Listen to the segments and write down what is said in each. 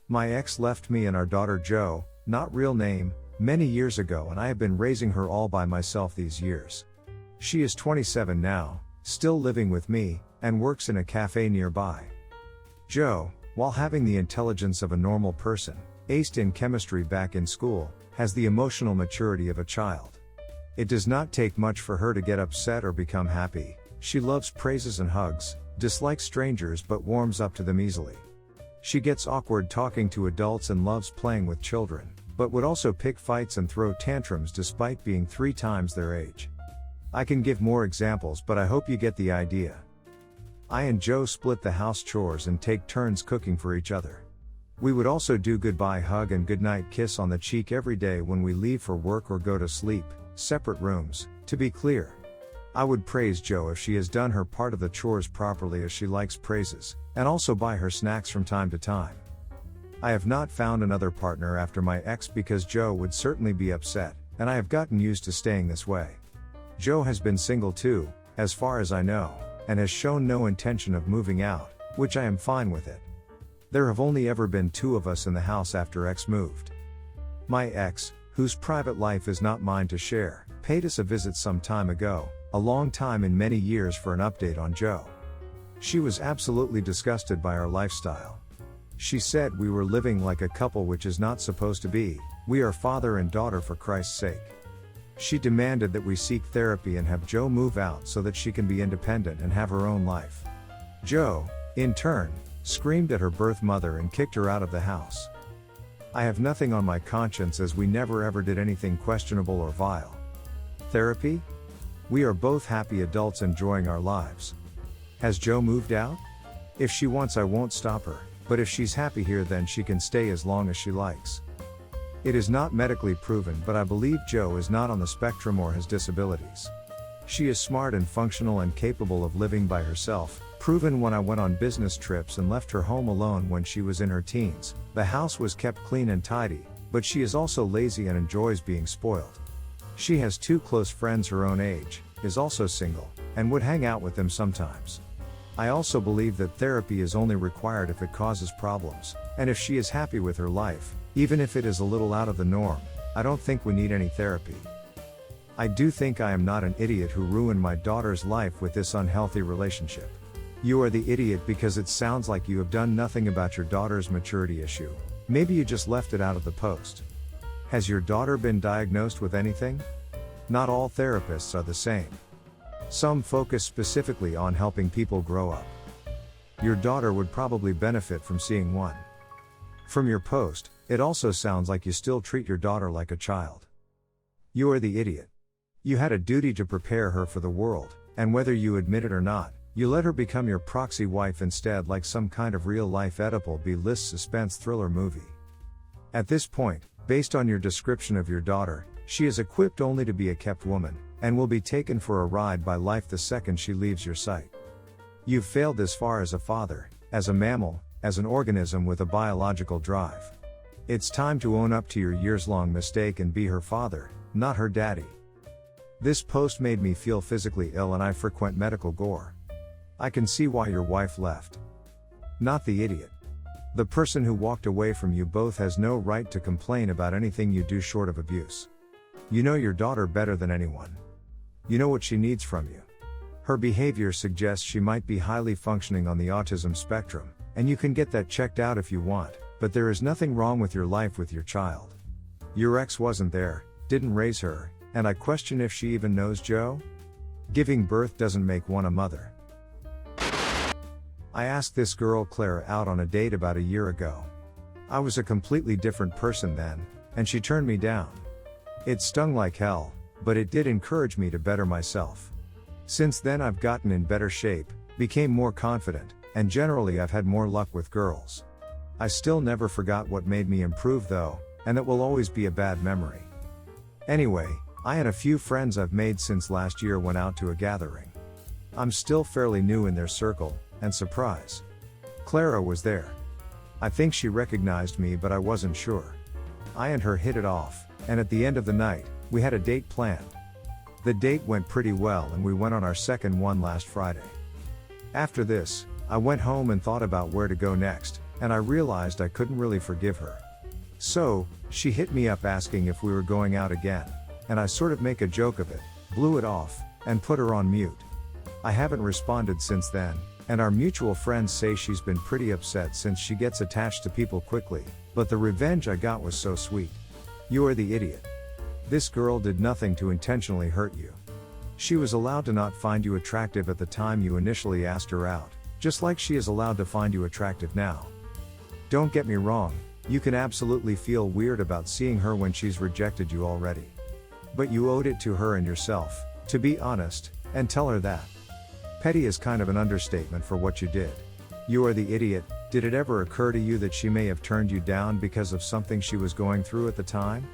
My ex left me and our daughter Jo, not real name, many years ago, and I have been raising her all by myself these years. She is 27 now, still living with me, and works in a cafe nearby. Jo, while having the intelligence of a normal person, aced in chemistry back in school, has the emotional maturity of a child. It does not take much for her to get upset or become happy. She loves praises and hugs, dislikes strangers but warms up to them easily. She gets awkward talking to adults and loves playing with children, but would also pick fights and throw tantrums despite being 3 times their age. I can give more examples, but I hope you get the idea. I and Jo split the house chores and take turns cooking for each other. We would also do goodbye hug and goodnight kiss on the cheek every day when we leave for work or go to sleep, separate rooms. To be clear, I would praise Jo if she has done her part of the chores properly, as she likes praises, and also buy her snacks from time to time. I have not found another partner after my ex because Jo would certainly be upset, and I have gotten used to staying this way. Jo has been single too, as far as I know, and has shown no intention of moving out, which I am fine with it. There have only ever been 2 of us in the house after ex moved. My ex, whose private life is not mine to share, paid us a visit some time ago, a long time in many years, for an update on Jo. She was absolutely disgusted by our lifestyle. She said we were living like a couple, which is not supposed to be. We are father and daughter, for Christ's sake. She demanded that we seek therapy and have Jo move out so that she can be independent and have her own life. Jo, in turn, screamed at her birth mother and kicked her out of the house. I have nothing on my conscience, as we never ever did anything questionable or vile. Therapy? We are both happy adults enjoying our lives. Has Jo moved out? If she wants, I won't stop her, but if she's happy here, then she can stay as long as she likes. It is not medically proven, but I believe Jo is not on the spectrum or has disabilities. She is smart and functional and capable of living by herself, proven when I went on business trips and left her home alone when she was in her teens. The house was kept clean and tidy, but she is also lazy and enjoys being spoiled. She has 2 close friends her own age, is also single, and would hang out with them sometimes. I also believe that therapy is only required if it causes problems, and if she is happy with her life, even if it is a little out of the norm, I don't think we need any therapy. I do think I am not an idiot who ruined my daughter's life with this unhealthy relationship. You are the idiot because it sounds like you have done nothing about your daughter's maturity issue. Maybe you just left it out of the post. Has your daughter been diagnosed with anything? Not all therapists are the same. Some focus specifically on helping people grow up. Your daughter would probably benefit from seeing one. From your post, it also sounds like you still treat your daughter like a child. You are the idiot. You had a duty to prepare her for the world, and whether you admit it or not, you let her become your proxy wife instead, like some kind of real-life Oedipal B-list suspense thriller movie. At this point, based on your description of your daughter, she is equipped only to be a kept woman, and will be taken for a ride by life the second she leaves your sight. You've failed this far as a father, as a mammal, as an organism with a biological drive. It's time to own up to your years-long mistake and be her father, not her daddy. This post made me feel physically ill, and I frequent medical gore. I can see why your wife left. Not the idiot. The person who walked away from you both has no right to complain about anything you do short of abuse. You know your daughter better than anyone. You know what she needs from you. Her behavior suggests she might be highly functioning on the autism spectrum, and you can get that checked out if you want, but there is nothing wrong with your life with your child. Your ex wasn't there, didn't raise her, and I question if she even knows Jo. Giving birth doesn't make one a mother. I asked this girl Clara out on a date about a year ago. I was a completely different person then, and she turned me down. It stung like hell, but it did encourage me to better myself. Since then I've gotten in better shape, became more confident, and generally I've had more luck with girls. I still never forgot what made me improve though, and that will always be a bad memory. Anyway, I and a few friends I've made since last year went out to a gathering. I'm still fairly new in their circle, and surprise, Clara was there. I think she recognized me, but I wasn't sure. I and her hit it off, and at the end of the night, we had a date planned. The date went pretty well, and we went on our second one last Friday. After this, I went home and thought about where to go next, and I realized I couldn't really forgive her. So, she hit me up asking if we were going out again, and I sort of make a joke of it, blew it off, and put her on mute. I haven't responded since then, and our mutual friends say she's been pretty upset since she gets attached to people quickly, but the revenge I got was so sweet. You are the idiot. This girl did nothing to intentionally hurt you. She was allowed to not find you attractive at the time you initially asked her out, just like she is allowed to find you attractive now. Don't get me wrong, you can absolutely feel weird about seeing her when she's rejected you already. But you owed it to her and yourself, to be honest, and tell her that. Petty is kind of an understatement for what you did. You are the idiot. Did it ever occur to you that she may have turned you down because of something she was going through at the time?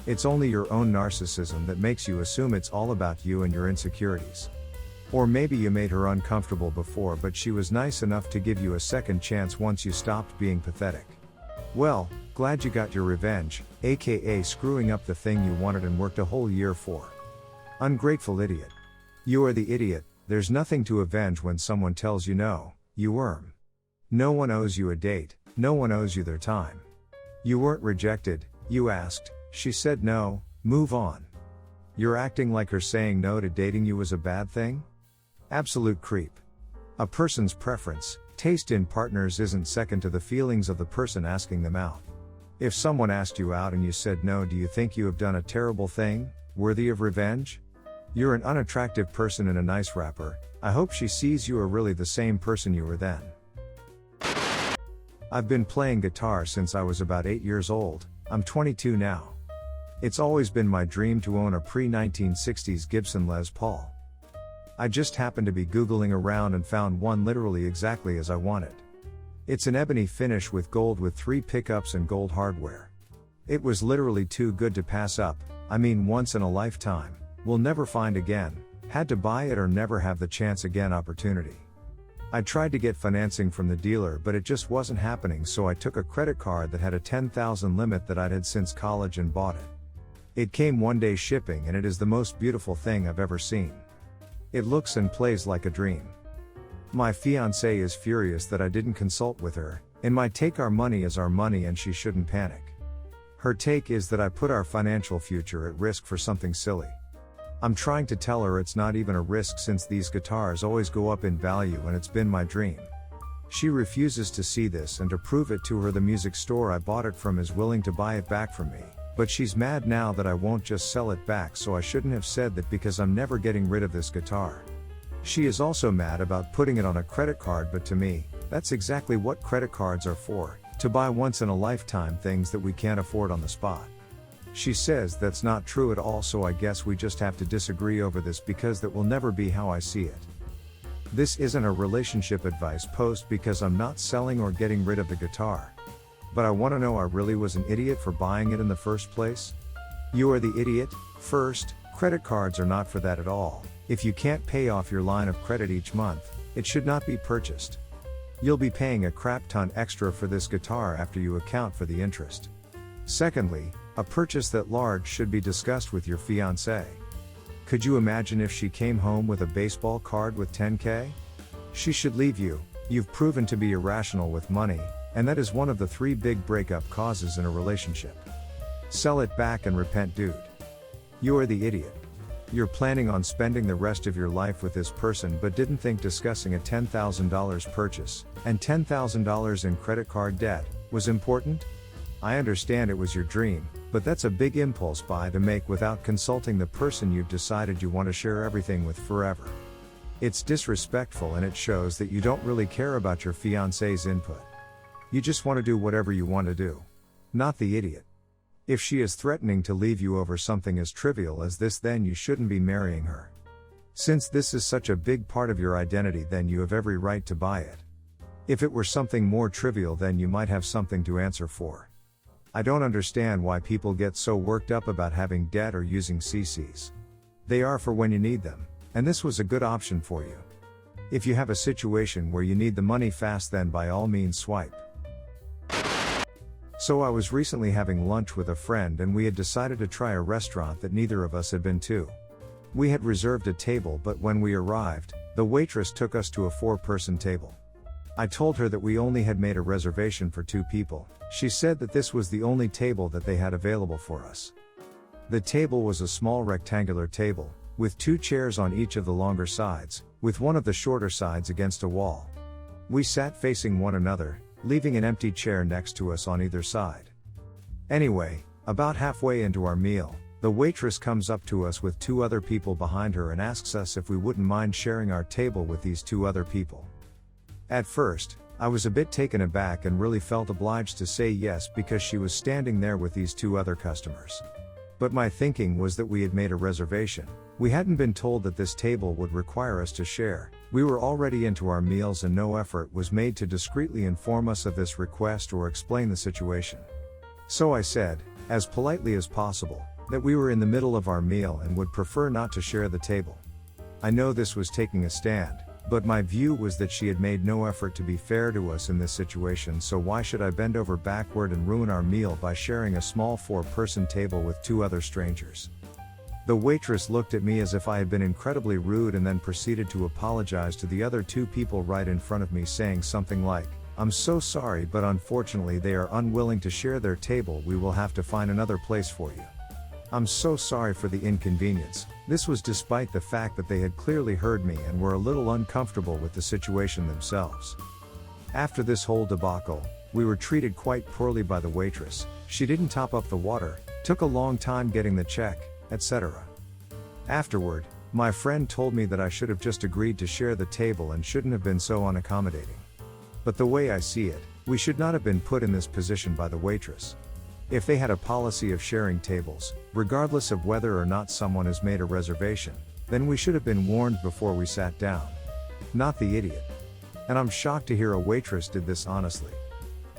It's only your own narcissism that makes you assume it's all about you and your insecurities. Or maybe you made her uncomfortable before, but she was nice enough to give you a second chance once you stopped being pathetic. Well, glad you got your revenge, aka screwing up the thing you wanted and worked a whole year for. Ungrateful idiot. You are the idiot. There's nothing to avenge when someone tells you no, you worm. No one owes you a date, no one owes you their time. You weren't rejected, you asked, she said no, move on. You're acting like her saying no to dating you was a bad thing? Absolute creep. A person's preference, taste in partners isn't second to the feelings of the person asking them out. If someone asked you out and you said no, do you think you have done a terrible thing, worthy of revenge? You're an unattractive person in a nice wrapper. I hope she sees you are really the same person you were then. I've been playing guitar since I was about 8 years old. I'm 22 now. It's always been my dream to own a pre-1960s Gibson Les Paul. I just happened to be Googling around and found one literally exactly as I wanted. It's an ebony finish with gold with 3 pickups and gold hardware. It was literally too good to pass up. I mean, once in a lifetime. Will never find again, had to buy it or never have the chance again opportunity. I tried to get financing from the dealer, but it just wasn't happening, so I took a credit card that had a $10,000 limit that I'd had since college and bought it. It came one day shipping, and it is the most beautiful thing I've ever seen. It looks and plays like a dream. My fiancée is furious that I didn't consult with her. In my take, our money is our money and she shouldn't panic. Her take is that I put our financial future at risk for something silly. I'm trying to tell her it's not even a risk since these guitars always go up in value and it's been my dream. She refuses to see this, and to prove it to her, the music store I bought it from is willing to buy it back from me, but she's mad now that I won't just sell it back, so I shouldn't have said that because I'm never getting rid of this guitar. She is also mad about putting it on a credit card, but to me, that's exactly what credit cards are for, to buy once in a lifetime things that we can't afford on the spot. She says that's not true at all, so I guess we just have to disagree over this because that will never be how I see it. This isn't a relationship advice post because I'm not selling or getting rid of the guitar. But I want to know, I really was an idiot for buying it in the first place? You are the idiot. First, credit cards are not for that at all. If you can't pay off your line of credit each month, it should not be purchased. You'll be paying a crap ton extra for this guitar after you account for the interest. Secondly, a purchase that large should be discussed with your fiancé. Could you imagine if she came home with a baseball card with $10K? She should leave you. You've proven to be irrational with money, and that is one of the 3 big breakup causes in a relationship. Sell it back and repent, dude. You are the idiot. You're planning on spending the rest of your life with this person but didn't think discussing a $10,000 purchase, and $10,000 in credit card debt, was important? I understand it was your dream, but that's a big impulse buy to make without consulting the person you've decided you want to share everything with forever. It's disrespectful, and it shows that you don't really care about your fiancé's input. You just want to do whatever you want to do. Not the idiot. If she is threatening to leave you over something as trivial as this, then you shouldn't be marrying her. Since this is such a big part of your identity, then you have every right to buy it. If it were something more trivial, then you might have something to answer for. I don't understand why people get so worked up about having debt or using CCs. They are for when you need them, and this was a good option for you. If you have a situation where you need the money fast, then by all means swipe. So I was recently having lunch with a friend, and we had decided to try a restaurant that neither of us had been to. We had reserved a table, but when we arrived, the waitress took us to a 4-person table. I told her that we only had made a reservation for 2 people. She said that this was the only table that they had available for us. The table was a small rectangular table, with 2 chairs on each of the longer sides, with one of the shorter sides against a wall. We sat facing one another, leaving an empty chair next to us on either side. Anyway, about halfway into our meal, the waitress comes up to us with 2 other people behind her and asks us if we wouldn't mind sharing our table with these 2 other people. At first, I was a bit taken aback and really felt obliged to say yes because she was standing there with these 2 other customers. But my thinking was that we had made a reservation. We hadn't been told that this table would require us to share. We were already into our meals and no effort was made to discreetly inform us of this request or explain the situation. So I said, as politely as possible, that we were in the middle of our meal and would prefer not to share the table. I know this was taking a stand, but my view was that she had made no effort to be fair to us in this situation, so why should I bend over backward and ruin our meal by sharing a small 4-person table with 2 other strangers? The waitress looked at me as if I had been incredibly rude and then proceeded to apologize to the other 2 people right in front of me, saying something like, "I'm so sorry, but unfortunately they are unwilling to share their table. We will have to find another place for you. I'm so sorry for the inconvenience." This was despite the fact that they had clearly heard me and were a little uncomfortable with the situation themselves. After this whole debacle, we were treated quite poorly by the waitress. She didn't top up the water, took a long time getting the check, etc. Afterward, my friend told me that I should have just agreed to share the table and shouldn't have been so unaccommodating. But the way I see it, we should not have been put in this position by the waitress. If they had a policy of sharing tables, regardless of whether or not someone has made a reservation, then we should have been warned before we sat down. Not the idiot. And I'm shocked to hear a waitress did this honestly.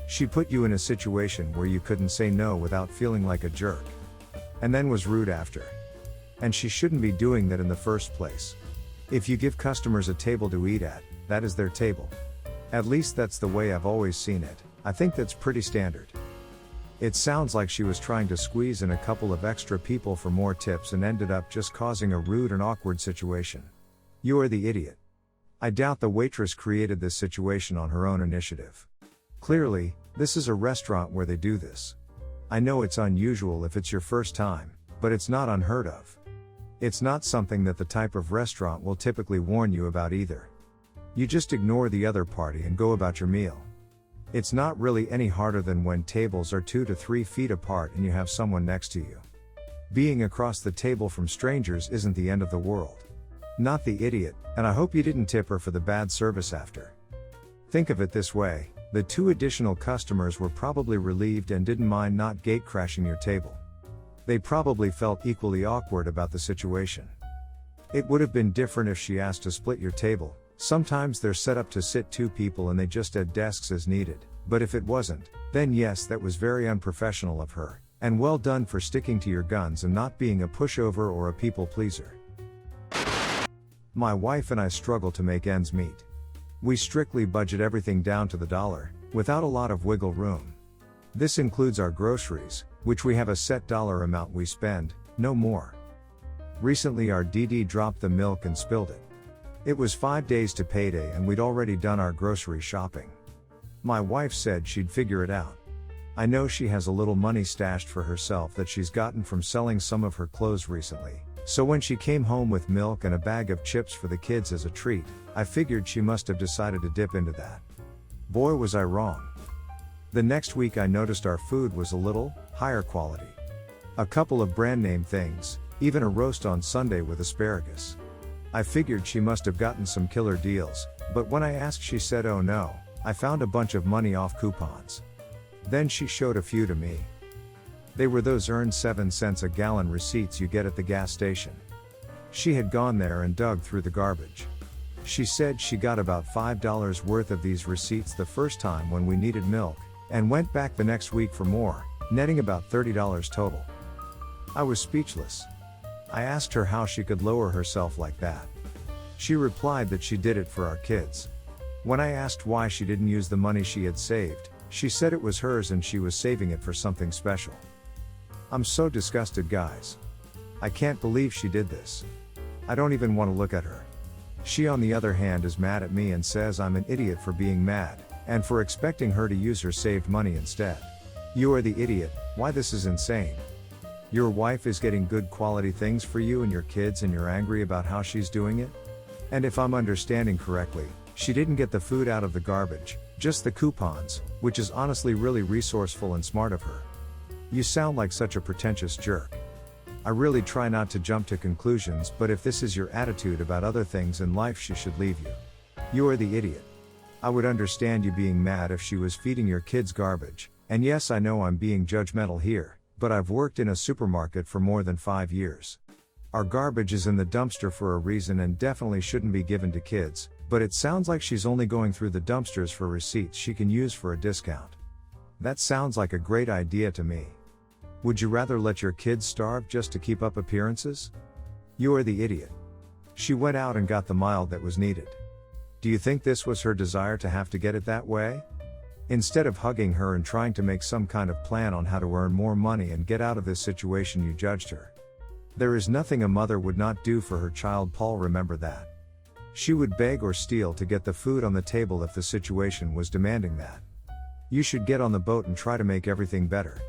She put you in a situation where you couldn't say no without feeling like a jerk. And then was rude after. And she shouldn't be doing that in the first place. If you give customers a table to eat at, that is their table. At least that's the way I've always seen it. I think that's pretty standard. It sounds like she was trying to squeeze in a couple of extra people for more tips and ended up just causing a rude and awkward situation. You are the idiot. I doubt the waitress created this situation on her own initiative. Clearly, this is a restaurant where they do this. I know it's unusual if it's your first time, but it's not unheard of. It's not something that the type of restaurant will typically warn you about either. You just ignore the other party and go about your meal. It's not really any harder than when tables are 2 to 3 feet apart and you have someone next to you. Being across the table from strangers isn't the end of the world. Not the idiot, and I hope you didn't tip her for the bad service after. Think of it this way, the 2 additional customers were probably relieved and didn't mind not gate crashing your table. They probably felt equally awkward about the situation. It would have been different if she asked to split your table. Sometimes they're set up to sit 2 people and they just add desks as needed, but if it wasn't, then yes, that was very unprofessional of her, and well done for sticking to your guns and not being a pushover or a people pleaser. My wife and I struggle to make ends meet. We strictly budget everything down to the dollar, without a lot of wiggle room. This includes our groceries, which we have a set dollar amount we spend, no more. Recently our DD dropped the milk and spilled it. It was 5 days to payday and we'd already done our grocery shopping. My wife said she'd figure it out. I know she has a little money stashed for herself that she's gotten from selling some of her clothes recently, so when she came home with milk and a bag of chips for the kids as a treat, I figured she must have decided to dip into that. Boy was I wrong. The next week I noticed our food was a little higher quality. A couple of brand name things, even a roast on Sunday with asparagus. I figured she must have gotten some killer deals, but when I asked she said oh no, I found a bunch of money off coupons. Then she showed a few to me. They were those earned 7 cents a gallon receipts you get at the gas station. She had gone there and dug through the garbage. She said she got about $5 worth of these receipts the first time when we needed milk, and went back the next week for more, netting about $30 total. I was speechless. I asked her how she could lower herself like that. She replied that she did it for our kids. When I asked why she didn't use the money she had saved, she said it was hers and she was saving it for something special. I'm so disgusted, guys. I can't believe she did this. I don't even want to look at her. She on the other hand is mad at me and says I'm an idiot for being mad, and for expecting her to use her saved money instead. You are the idiot. Why, this is insane. Your wife is getting good quality things for you and your kids and you're angry about how she's doing it? And if I'm understanding correctly, she didn't get the food out of the garbage, just the coupons, which is honestly really resourceful and smart of her. You sound like such a pretentious jerk. I really try not to jump to conclusions, but if this is your attitude about other things in life, she should leave you. You are the idiot. I would understand you being mad if she was feeding your kids garbage, and yes, I know I'm being judgmental here, but I've worked in a supermarket for more than 5 years. Our garbage is in the dumpster for a reason and definitely shouldn't be given to kids, but it sounds like she's only going through the dumpsters for receipts she can use for a discount. That sounds like a great idea to me. Would you rather let your kids starve just to keep up appearances? You are the idiot. She went out and got the mile that was needed. Do you think this was her desire to have to get it that way? Instead of hugging her and trying to make some kind of plan on how to earn more money and get out of this situation, you judged her. There is nothing a mother would not do for her child, Paul, remember that. She would beg or steal to get the food on the table if the situation was demanding that. You should get on the boat and try to make everything better.